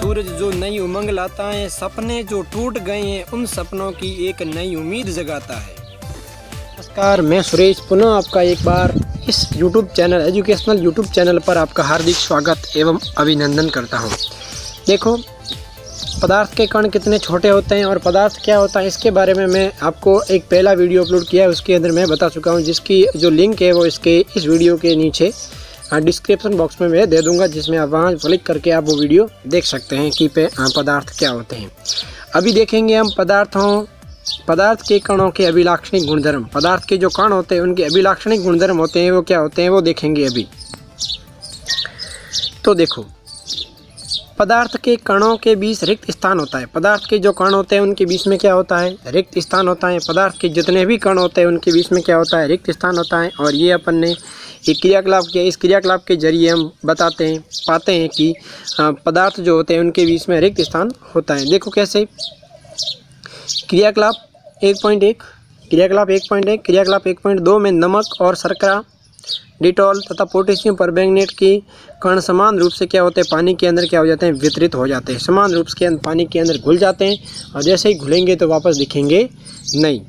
सूरज जो नई उमंग लाता है, सपने जो टूट गए हैं उन सपनों की एक नई उम्मीद जगाता है। नमस्कार, मैं सुरेश पुनः आपका एक बार इस YouTube channel educational YouTube channel पर आपका हार्दिक स्वागत एवं अभिनंदन करता हूं। देखो, पदार्थ के कण कितने छोटे होते हैं और पदार्थ क्या होता है इसके बारे में मैं आपको एक पहला वीडियो अपलोड किया है, उसके अंदर मैं बता चुका हूं, जिसकी जो लिंक है वो इस वीडियो के नीचे डिस्क्रिप्शन बॉक्स में मैं दे दूंगा, जिसमें आप वहां क्लिक करके आप वो वीडियो देख सकते हैं कि पदार्थ क्या होते हैं। अभी देखेंगे हम पदार्थ के कणों के अभिलाक्षणिक गुणधर्म। पदार्थ के जो कण होते हैं उनके अभिलाक्षणिक गुणधर्म होते हैं, वो क्या होते हैं वो देखेंगे अभी। तो देखो, पदार्थ के कणों के बीच रिक्त स्थान होता है। पदार्थ के जो कण होते हैं उनके बीच में क्या होता है, रिक्त स्थान होता है। पदार्थ के जितने भी कण होते हैं उनके बीच में क्या होता है, रिक्त स्थान होता है। और ये अपन ने एक क्रियाकलाप किया, इस क्रियाकलाप के जरिए हम पाते हैं कि पदार्थ जो होते हैं उनके बीच में रिक्त स्थान होता है। देखो कैसे, क्रियाकलाप 1.1, क्रियाकलाप 1.1, क्रियाकलाप 1.2 में नमक और शर्करा, डिटॉल तथा पोटेशियम परमैंगनेट के कण समान रूप से क्या होते हैं, पानी के अंदर क्या हो जाते हैं, वितरित हो जाते हैं। समान रूप से पानी के अंदर घुल जाते हैं और जैसे ही घुलेंगे तो वापस दिखेंगे नहीं।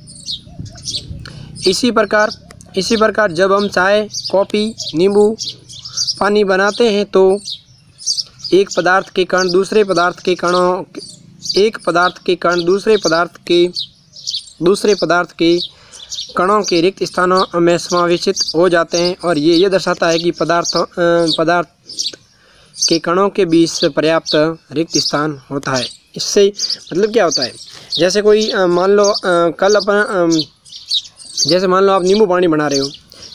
इसी प्रकार जब हम चाय, कॉफ़ी, नींबू पानी बनाते हैं तो एक पदार्थ के कण दूसरे पदार्थ के कणों के रिक्त स्थानों में समावेशित हो जाते हैं। और ये दर्शाता है कि पदार्थ के कणों के बीच पर्याप्त रिक्त स्थान होता है। इससे मतलब क्या होता है, जैसे कोई मान लो आप नींबू पानी बना रहे हो,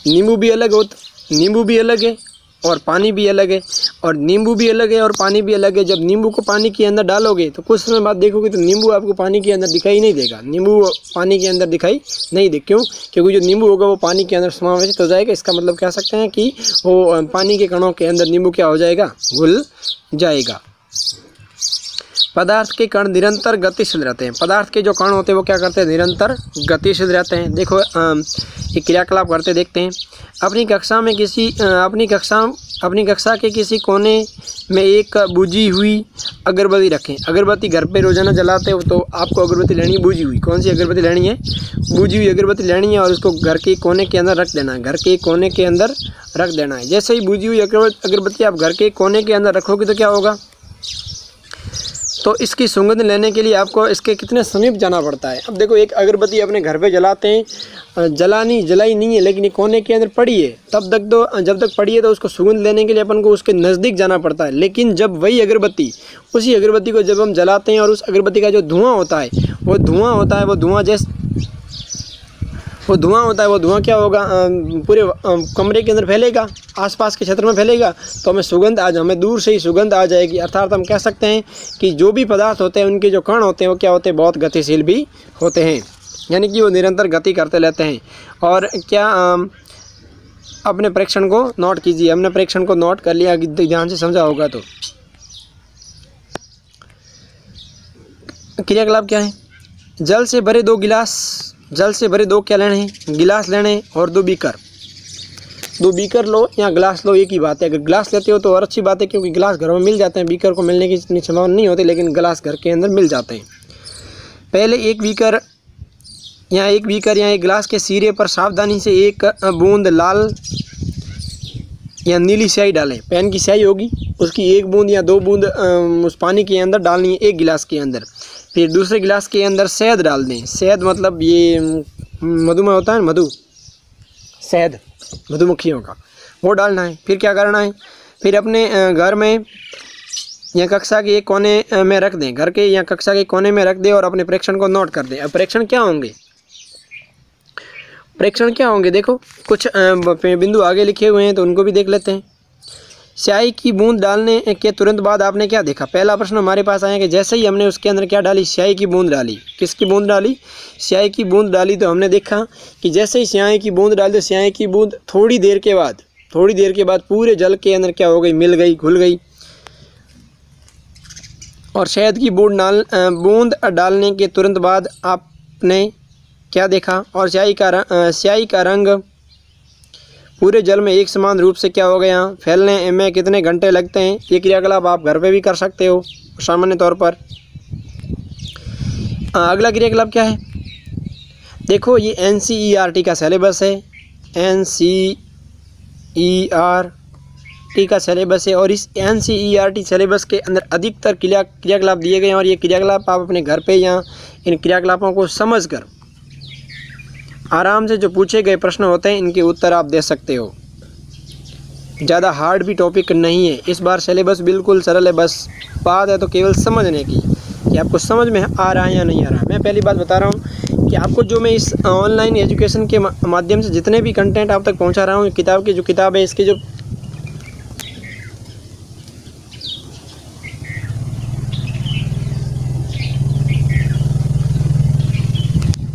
नींबू भी अलग है और पानी भी अलग है, और नींबू भी अलग है और पानी भी अलग है। जब नींबू को पानी के अंदर डालोगे तो कुछ समय बाद देखोगे तो नींबू आपको पानी के अंदर दिखाई नहीं देगा। नींबू पानी के अंदर दिखाई नहीं दे, क्यों? क्योंकि जो नींबू होगा वो पानी के अंदर समावेशित हो जाएगा। इसका मतलब कह सकते हैं कि वो पानी के कणों के अंदर नींबू क्या हो जाएगा, घुल जाएगा। पदार्थ के कण निरंतर गतिशील रहते हैं। पदार्थ के जो कण होते हैं वो क्या करते हैं, निरंतर गतिशील रहते हैं। देखो, एक क्रियाकलाप करते देखते हैं। अपनी कक्षा के किसी कोने में एक बुझी हुई अगरबत्ती रखें। अगरबत्ती घर पे रोजाना जलाते हो तो आपको अगरबत्ती लेनी है बुझी हुई। कौन सी अगरबत्ती लेनी है, बुझी हुई अगरबत्ती लेनी है और उसको घर के कोने के अंदर रख देना है। घर के कोने के अंदर रख देना है। जैसे ही बुझी हुई अगरबत्ती आप घर के कोने के अंदर रखोगे तो क्या होगा, तो इसकी सुगंध लेने के लिए आपको इसके कितने समीप जाना पड़ता है। अब देखो, एक अगरबत्ती अपने घर पे जलाते हैं, जलाई नहीं है लेकिन ये कोने के अंदर पड़ी है, जब तक पड़ी है तो उसको सुगंध लेने के लिए अपन को उसके नज़दीक जाना पड़ता है। लेकिन जब उसी अगरबत्ती को जब हम जलाते हैं और उस अगरबत्ती का जो धुआं होता है वो धुआं क्या होगा, पूरे कमरे के अंदर फैलेगा, आसपास के क्षेत्र में फैलेगा, तो हमें दूर से ही सुगंध आ जाएगी। अर्थात हम कह सकते हैं कि जो भी पदार्थ होते हैं उनके जो कण होते हैं वो क्या होते हैं, बहुत गतिशील भी होते हैं, यानी कि वो निरंतर गति करते रहते हैं। और क्या अपने परीक्षण को नोट कीजिए। हमने परीक्षण को नोट कर लिया, ध्यान से समझा होगा। तो क्रियाकलाप क्या है, जल से भरे दो क्या लेने हैं, गिलास लेने और दो बीकर लो या गिलास लो, एक ही बात है। अगर गिलास लेते हो तो और अच्छी बात है, क्योंकि गिलास घरों में मिल जाते हैं, बीकर को मिलने की इतनी संभावना नहीं होती, लेकिन गिलास घर के अंदर मिल जाते हैं। पहले एक बीकर या एक गिलास के सिरे पर सावधानी से एक बूंद लाल या नीली स्याही डालें। पेन की स्याही होगी, उसकी एक बूंद या दो बूंद उस पानी के अंदर डालनी है, एक गिलास के अंदर। फिर दूसरे गिलास के अंदर शहद डाल दें। शहद मतलब ये मधुमेह होता है, शहद मधुमक्खियों का, वो डालना है। फिर क्या करना है, फिर अपने घर में या कक्षा के एक कोने में रख दें, घर के या कक्षा के कोने में रख दें और अपने परीक्षण को नोट कर दें। अब परीक्षण क्या होंगे, देखो कुछ बिंदु आगे लिखे हुए हैं तो उनको भी देख लेते हैं। स्याही की बूंद डालने के तुरंत बाद आपने क्या देखा, पहला प्रश्न हमारे पास आया कि जैसे ही हमने उसके अंदर क्या डाली, स्याही की बूंद डाली। किसकी बूंद डाली, स्याही की बूंद डाली। तो हमने देखा कि जैसे ही स्याही की बूंद डाली तो स्याही की बूंद थोड़ी देर के बाद पूरे जल के अंदर क्या हो गई, मिल गई, घुल गई। और शहद की बूंद डालने के तुरंत बाद आपने क्या देखा, और स्याही का रंग पूरे जल में एक समान रूप से क्या हो गया, फैलने में कितने घंटे लगते हैं। ये क्रियाकलाप आप घर पे भी कर सकते हो सामान्य तौर पर। अगला क्रियाकलाप क्या है, देखो ये NCERT का सिलेबस है, NCERT का सिलेबस है और इस NCERT सिलेबस के अंदर अधिकतर क्रियाकलाप दिए गए हैं और ये क्रियाकलाप आप अपने घर पे या इन क्रियाकलापों को समझकर आराम से जो पूछे गए प्रश्न होते हैं इनके उत्तर आप दे सकते हो। ज़्यादा हार्ड भी टॉपिक नहीं है, इस बार सिलेबस बिल्कुल सरल है, बस बात है तो केवल समझने की कि आपको समझ में आ रहा है या नहीं आ रहा। मैं पहली बात बता रहा हूँ कि आपको जो मैं इस ऑनलाइन एजुकेशन के माध्यम से जितने भी कंटेंट आप तक पहुँचा रहा हूँ, किताब की जो किताब है इसके जो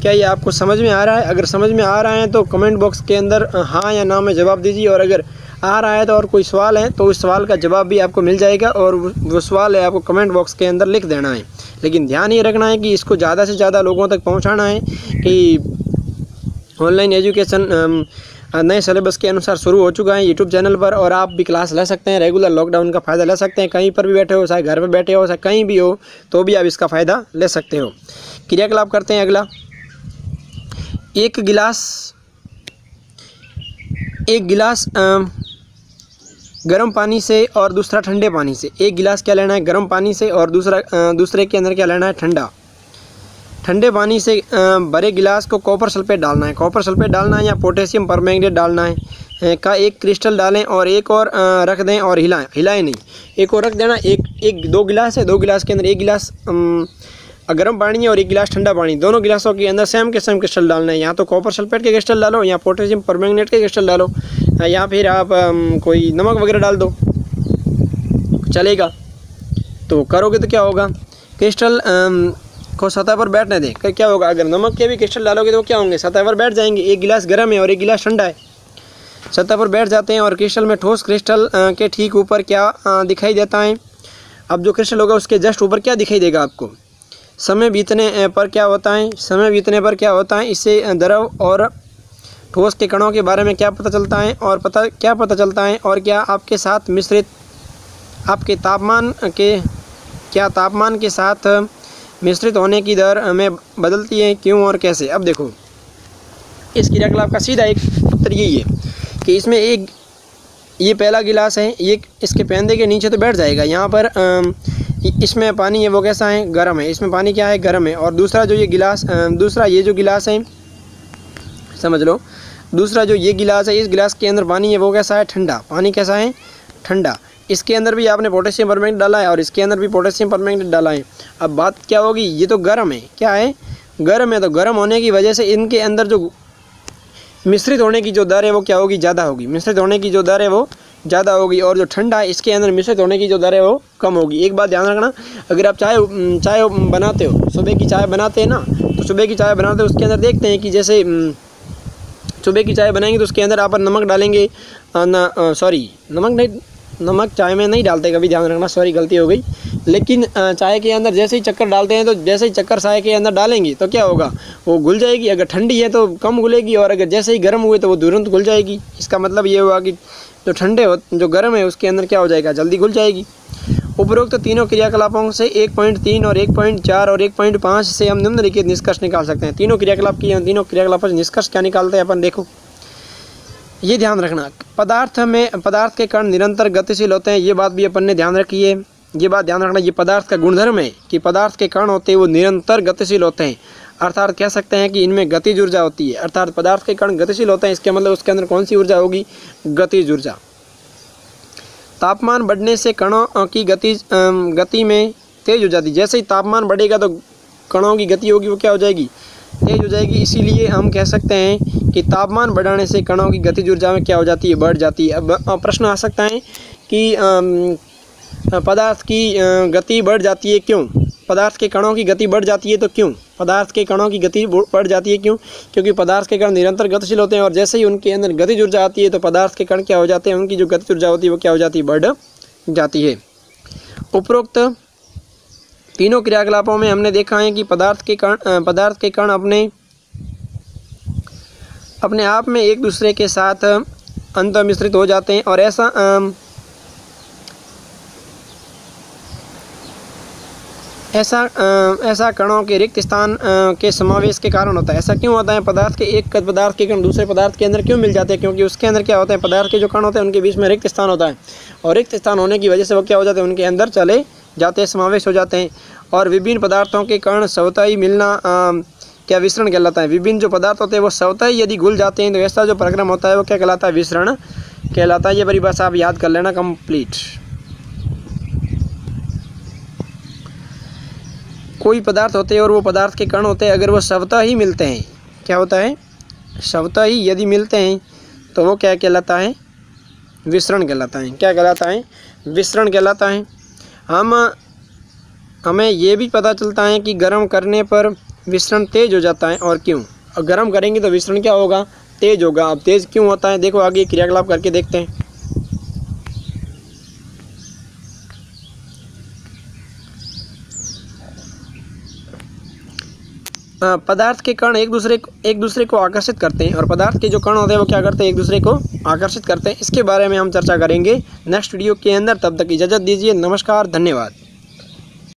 क्या ये आपको समझ में आ रहा है। अगर समझ में आ रहा है तो कमेंट बॉक्स के अंदर हाँ या ना में जवाब दीजिए, और अगर आ रहा है तो और कोई सवाल है तो उस सवाल का जवाब भी आपको मिल जाएगा और वो सवाल है आपको कमेंट बॉक्स के अंदर लिख देना है। लेकिन ध्यान ये रखना है कि इसको ज़्यादा से ज़्यादा लोगों तक पहुंचाना है कि ऑनलाइन एजुकेशन नए सिलेबस के अनुसार शुरू हो चुका है यूट्यूब चैनल पर, और आप भी क्लास ले सकते हैं, रेगुलर लॉकडाउन का फ़ायदा ले सकते हैं। कहीं पर भी बैठे हो, चाहे घर पर बैठे हो, चाहे कहीं भी हो, तो भी आप इसका फ़ायदा ले सकते हो। क्रियाकलाप करते हैं अगला। एक गिलास गर्म पानी से और दूसरा ठंडे पानी से। एक गिलास क्या लेना है, गर्म पानी से, और दूसरे के अंदर क्या लेना है, ठंडे पानी से भरे गिलास को कॉपर सल्फेट डालना है। कॉपर सल्फेट डालना है या पोटेशियम परमैंगनेट डालना है का एक क्रिस्टल डालें और एक और रख दें और हिलाएं नहीं, एक और रख देना। दो गिलास है, दो गिलास के अंदर एक गिलास गर्म पानी है और एक गिलास ठंडा पानी, दोनों गिलासों के अंदर सेम क्रिस्टल डालना है। या तो कॉपर सल्फेट के क्रिस्टल डालो, या पोटेशियम परमैंगनेट के क्रिस्टल डालो, या फिर आप कोई नमक वगैरह डाल दो, चलेगा। तो करोगे तो क्या होगा, क्रिस्टल को सतह पर बैठने दें। क्या होगा, अगर नमक के भी क्रिस्टल डालोगे तो क्या होंगे, सतह पर बैठ जाएंगे। एक गिलास गर्म है और एक गिलास ठंडा है, सतह पर बैठ जाते हैं और क्रिस्टल में ठोस क्रिस्टल के ठीक ऊपर क्या दिखाई देता है। अब जो क्रिस्टल होगा उसके जस्ट ऊपर क्या दिखाई देगा आपको, समय बीतने पर क्या होता है, इससे द्रव और ठोस के कणों के बारे में क्या पता चलता है, और क्या आपके साथ मिश्रित आपके तापमान के साथ मिश्रित होने की दर में बदलती है, क्यों और कैसे। अब देखो इस क्रियाकलाप का सीधा एक उत्तर यही है कि इसमें ये पहला गिलास है, ये इसके पेंदे के नीचे तो बैठ जाएगा। यहाँ पर इसमें पानी है वो कैसा है, गर्म है, इसमें पानी क्या है, गर्म है। और दूसरा जो ये जो गिलास है, समझ लो, दूसरा जो ये गिलास है, इस गिलास के अंदर पानी है वो कैसा है, ठंडा। पानी कैसा है, ठंडा। इसके अंदर भी आपने पोटेशियम परमैंगनेट डाला है और इसके अंदर भी पोटेशियम परमैंगनेट डाला है। अब बात क्या होगी, ये तो गर्म है, क्या है, गर्म है, तो गर्म होने की वजह से इनके अंदर जो मिश्रित होने की जो दर है वो क्या होगी, ज़्यादा होगी। मिश्रित होने की जो दर है वो ज़्यादा होगी, और जो ठंडा है इसके अंदर मिश्रित होने की जो दर है वो कम होगी। एक बात ध्यान रखना, अगर आप चाय बनाते हो, सुबह की चाय बनाते हैं ना, तो सुबह की चाय बनाते हो उसके अंदर देखते हैं कि जैसे सुबह की चाय बनाएंगे तो उसके अंदर आप नमक डालेंगे, नमक चाय में नहीं डालते कभी, ध्यान रखना, सॉरी गलती हो गई। लेकिन चाय के अंदर जैसे ही चक्कर डालते हैं, तो जैसे ही चक्कर चाय के अंदर डालेंगे तो क्या होगा, वो घुल जाएगी। अगर ठंडी है तो कम घुलेगी, और अगर जैसे ही गर्म हुए तो वो तुरंत घुल जाएगी। इसका मतलब ये हुआ कि जो गर्म है उसके अंदर क्या हो जाएगा, जल्दी घुल जाएगी। उपरोक्त तीनों क्रियाकलापों से 1.3 और 1.4 और 1.5 से हम निम्नलिखित निष्कर्ष निकाल सकते हैं। तीनों क्रियाकलापों से निष्कर्ष क्या निकालते हैं अपन, देखो ये ध्यान रखना, पदार्थ के कण निरंतर गतिशील होते हैं, ये बात भी अपन ने ध्यान रखी है। ये बात ध्यान रखना, ये पदार्थ का गुणधर्म है कि पदार्थ के कण होते हैं वो निरंतर गतिशील होते हैं, अर्थात कह सकते हैं कि इनमें गतिज ऊर्जा होती है। अर्थात पदार्थ के कण गतिशील होते हैं, इसके मतलब उसके अंदर कौन सी ऊर्जा होगी, गतिज ऊर्जा। तापमान बढ़ने से कणों की गति में तेज हो जाती है। जैसे ही तापमान बढ़ेगा तो कणों की गति होगी वो क्या हो जाएगी, तेज हो जाएगी। इसीलिए हम कह सकते हैं कि तापमान बढ़ाने से कणों की गतिज ऊर्जा में क्या हो जाती है, बढ़ जाती है। अब प्रश्न आ सकता है कि पदार्थ की गति बढ़ जाती है क्यों, पदार्थ के कणों की गति बढ़ जाती है तो क्यों, पदार्थ के कणों की गति बढ़ जाती है क्यों, क्योंकि पदार्थ के कण निरंतर गतिशील होते हैं और जैसे ही उनके अंदर गतिज ऊर्जा आती है तो पदार्थ के कण क्या हो जाते हैं, उनकी जो गतिज ऊर्जा होती है वो क्या हो जाती है, बढ़ जाती है। उपरोक्त तीनों क्रियाकलापों में हमने देखा है कि पदार्थ के कण अपने आप में एक दूसरे के साथ अंतःमिश्रित हो जाते हैं और ऐसा कणों के रिक्त स्थान के समावेश के कारण होता है। ऐसा क्यों होता है? पदार्थ के एक पदार्थ के कण दूसरे पदार्थ के अंदर क्यों मिल जाते हैं? क्योंकि उसके अंदर क्या होता है, पदार्थ के जो कण होते हैं उनके बीच में रिक्त स्थान होता है और रिक्त स्थान होने की वजह से वो क्या हो जाते हैं, उनके अंदर चले जाते हैं, समावेश हो जाते हैं। और विभिन्न पदार्थों के कण स्वतः ही मिलना क्या विसरण कहलाता है। विभिन्न जो पदार्थ होते हैं वो स्वतः ही यदि घुल जाते हैं तो ऐसा जो प्रक्रम होता है वो क्या कहलाता है, विसरण कहलाता है। ये परिभाषा आप याद कर लेना कंप्लीट। कोई पदार्थ होते हैं और वो पदार्थ के कण होते हैं, अगर वो स्वतः ही मिलते हैं, क्या होता है, स्वतः ही यदि मिलते हैं तो वो क्या कहलाता है, विसरण कहलाता है। क्या कहलाता है, विसरण कहलाता है। हमें ये भी पता चलता है कि गर्म करने पर विसरण तेज हो जाता है। और क्यों? और गर्म करेंगे तो विसरण क्या होगा, तेज होगा। अब तेज क्यों होता है, देखो आगे क्रियाकलाप करके देखते हैं। पदार्थ के कण एक दूसरे को आकर्षित करते हैं और पदार्थ के जो कण होते हैं वो क्या करते हैं, एक दूसरे को आकर्षित करते हैं। इसके बारे में हम चर्चा करेंगे नेक्स्ट वीडियो के अंदर। तब तक इजाज़त दीजिए। नमस्कार, धन्यवाद।